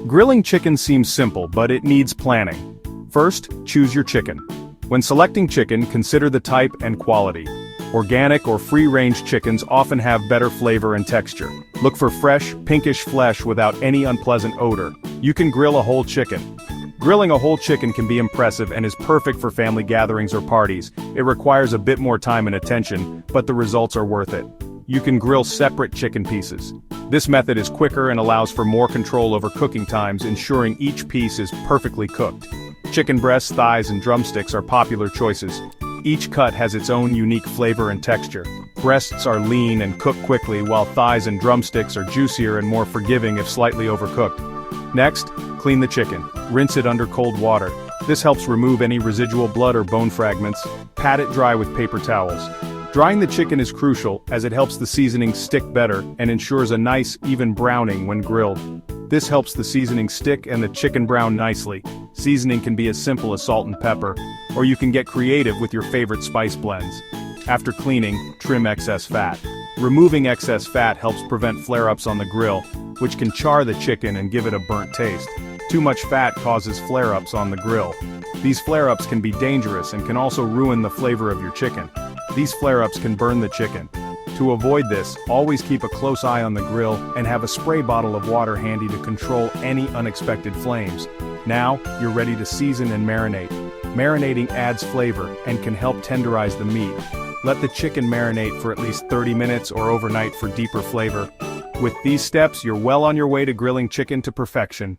Grilling chicken seems simple, but it needs planning. First, choose your chicken. When selecting chicken, consider the type and quality. Organic or free-range chickens often have better flavor and texture. Look for fresh, pinkish flesh without any unpleasant odor. You can grill a whole chicken. Grilling a whole chicken can be impressive and is perfect for family gatherings or parties. It requires a bit more time and attention, but the results are worth it. You can grill separate chicken pieces. This method is quicker and allows for more control over cooking times, ensuring each piece is perfectly cooked. Chicken breasts, thighs, and drumsticks are popular choices. Each cut has its own unique flavor and texture. Breasts are lean and cook quickly, while thighs and drumsticks are juicier and more forgiving if slightly overcooked. Next, clean the chicken. Rinse it under cold water. This helps remove any residual blood or bone fragments. Pat it dry with paper towels. Drying the chicken is crucial, as it helps the seasoning stick better and ensures a nice, even browning when grilled. This helps the seasoning stick and the chicken brown nicely. Seasoning can be as simple as salt and pepper, or you can get creative with your favorite spice blends. After cleaning, trim excess fat. Removing excess fat helps prevent flare-ups on the grill, which can char the chicken and give it a burnt taste. Too much fat causes flare-ups on the grill. These flare-ups can be dangerous and can also ruin the flavor of your chicken. These flare-ups can burn the chicken. To avoid this, always keep a close eye on the grill and have a spray bottle of water handy to control any unexpected flames. Now, you're ready to season and marinate. Marinating adds flavor and can help tenderize the meat. Let the chicken marinate for at least 30 minutes or overnight for deeper flavor. With these steps, you're well on your way to grilling chicken to perfection.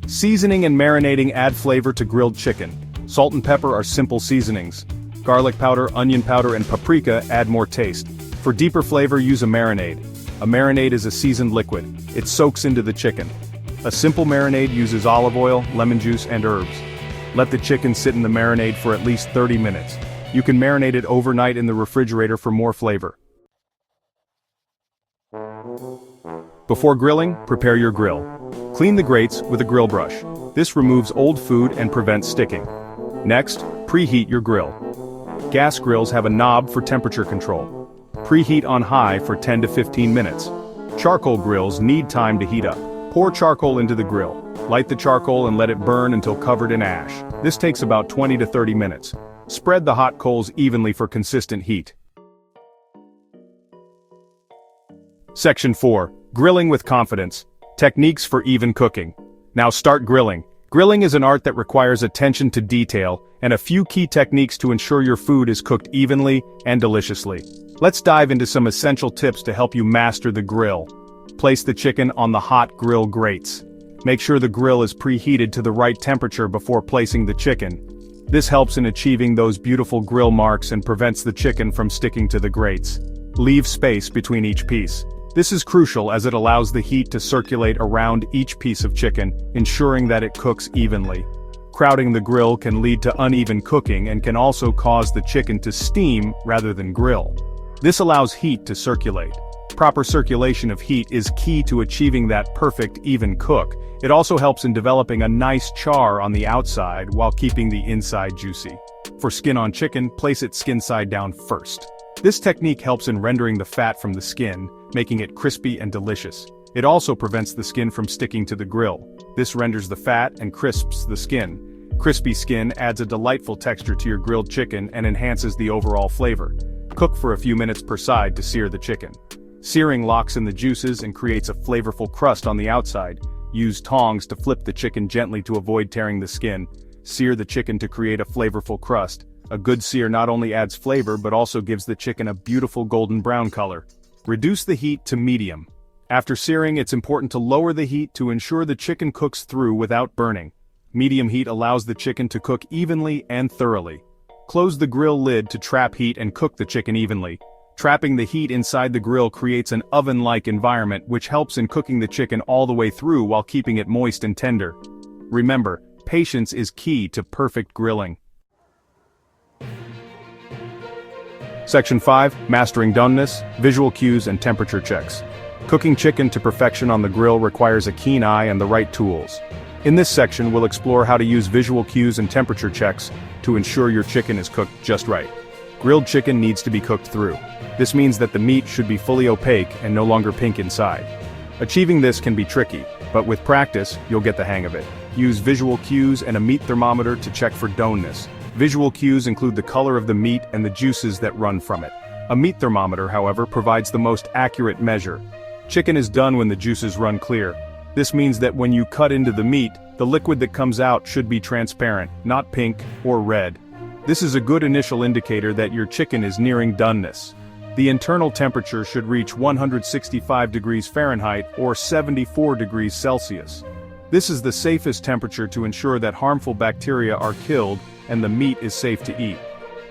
Seasoning and marinating add flavor to grilled chicken. Salt and pepper are simple seasonings. Garlic powder, onion powder, and paprika add more taste. For deeper flavor, use a marinade. A marinade is a seasoned liquid. It soaks into the chicken. A simple marinade uses olive oil, lemon juice, and herbs. Let the chicken sit in the marinade for at least 30 minutes. You can marinate it overnight in the refrigerator for more flavor. Before grilling, prepare your grill. Clean the grates with a grill brush. This removes old food and prevents sticking. Next, preheat your grill. Gas grills have a knob for temperature control. Preheat on high for 10 to 15 minutes. Charcoal grills need time to heat up. Pour charcoal into the grill. Light the charcoal and let it burn until covered in ash. This takes about 20 to 30 minutes. Spread the hot coals evenly for consistent heat. Section 4. Grilling with confidence. Techniques for even cooking. Now start grilling. Grilling is an art that requires attention to detail and a few key techniques to ensure your food is cooked evenly and deliciously. Let's dive into some essential tips to help you master the grill. Place the chicken on the hot grill grates. Make sure the grill is preheated to the right temperature before placing the chicken. This helps in achieving those beautiful grill marks and prevents the chicken from sticking to the grates. Leave space between each piece. This is crucial as it allows the heat to circulate around each piece of chicken, ensuring that it cooks evenly. Crowding the grill can lead to uneven cooking and can also cause the chicken to steam rather than grill. This allows heat to circulate. Proper circulation of heat is key to achieving that perfect, even cook. It also helps in developing a nice char on the outside while keeping the inside juicy. For skin-on chicken, place it skin side down first. This technique helps in rendering the fat from the skin, making it crispy and delicious. It also prevents the skin from sticking to the grill. This renders the fat and crisps the skin. Crispy skin adds a delightful texture to your grilled chicken and enhances the overall flavor. Cook for a few minutes per side to sear the chicken. Searing locks in the juices and creates a flavorful crust on the outside. Use tongs to flip the chicken gently to avoid tearing the skin. Sear the chicken to create a flavorful crust. A good sear not only adds flavor but also gives the chicken a beautiful golden brown color. Reduce the heat to medium. After searing, it's important to lower the heat to ensure the chicken cooks through without burning. Medium heat allows the chicken to cook evenly and thoroughly. Close the grill lid to trap heat and cook the chicken evenly. Trapping the heat inside the grill creates an oven-like environment which helps in cooking the chicken all the way through while keeping it moist and tender. Remember, patience is key to perfect grilling. Section 5. Mastering doneness, visual cues and temperature checks. Cooking chicken to perfection on the grill requires a keen eye and the right tools. In this section, we'll explore how to use visual cues and temperature checks to ensure your chicken is cooked just right. Grilled chicken needs to be cooked through. This means that the meat should be fully opaque and no longer pink inside. Achieving this can be tricky, but with practice, you'll get the hang of it. Use visual cues and a meat thermometer to check for doneness. Visual cues include the color of the meat and the juices that run from it. A meat thermometer, however, provides the most accurate measure. Chicken is done when the juices run clear. This means that when you cut into the meat, the liquid that comes out should be transparent, not pink or red. This is a good initial indicator that your chicken is nearing doneness. The internal temperature should reach 165 degrees Fahrenheit or 74 degrees Celsius. This is the safest temperature to ensure that harmful bacteria are killed and the meat is safe to eat.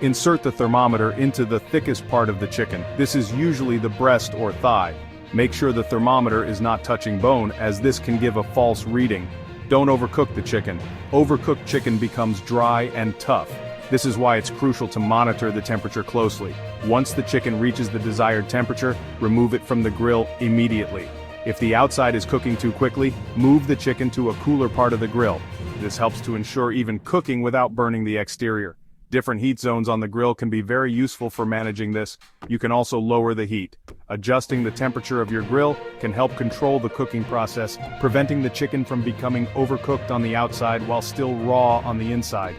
Insert the thermometer into the thickest part of the chicken. This is usually the breast or thigh. Make sure the thermometer is not touching bone, as this can give a false reading. Don't overcook the chicken. Overcooked chicken becomes dry and tough. This is why it's crucial to monitor the temperature closely. Once the chicken reaches the desired temperature, remove it from the grill immediately. If the outside is cooking too quickly, move the chicken to a cooler part of the grill. This helps to ensure even cooking without burning the exterior. Different heat zones on the grill can be very useful for managing this. You can also lower the heat. Adjusting the temperature of your grill can help control the cooking process, preventing the chicken from becoming overcooked on the outside while still raw on the inside.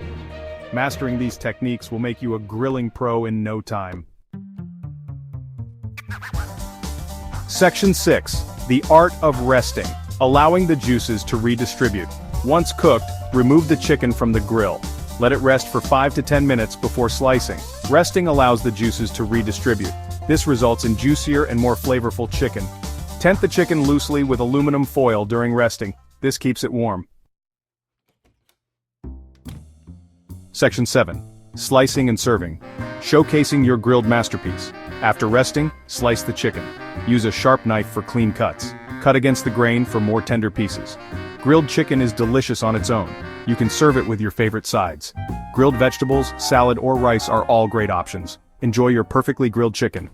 Mastering these techniques will make you a grilling pro in no time. Section 6. The art of resting. Allowing the juices to redistribute. Once cooked, remove the chicken from the grill. Let it rest for 5 to 10 minutes before slicing. Resting allows the juices to redistribute. This results in juicier and more flavorful chicken. Tent the chicken loosely with aluminum foil during resting. This keeps it warm. Section 7. Slicing and serving. Showcasing your grilled masterpiece. After resting, slice the chicken. Use a sharp knife for clean cuts. Cut against the grain for more tender pieces. Grilled chicken is delicious on its own. You can serve it with your favorite sides. Grilled vegetables, salad, or rice are all great options. Enjoy your perfectly grilled chicken.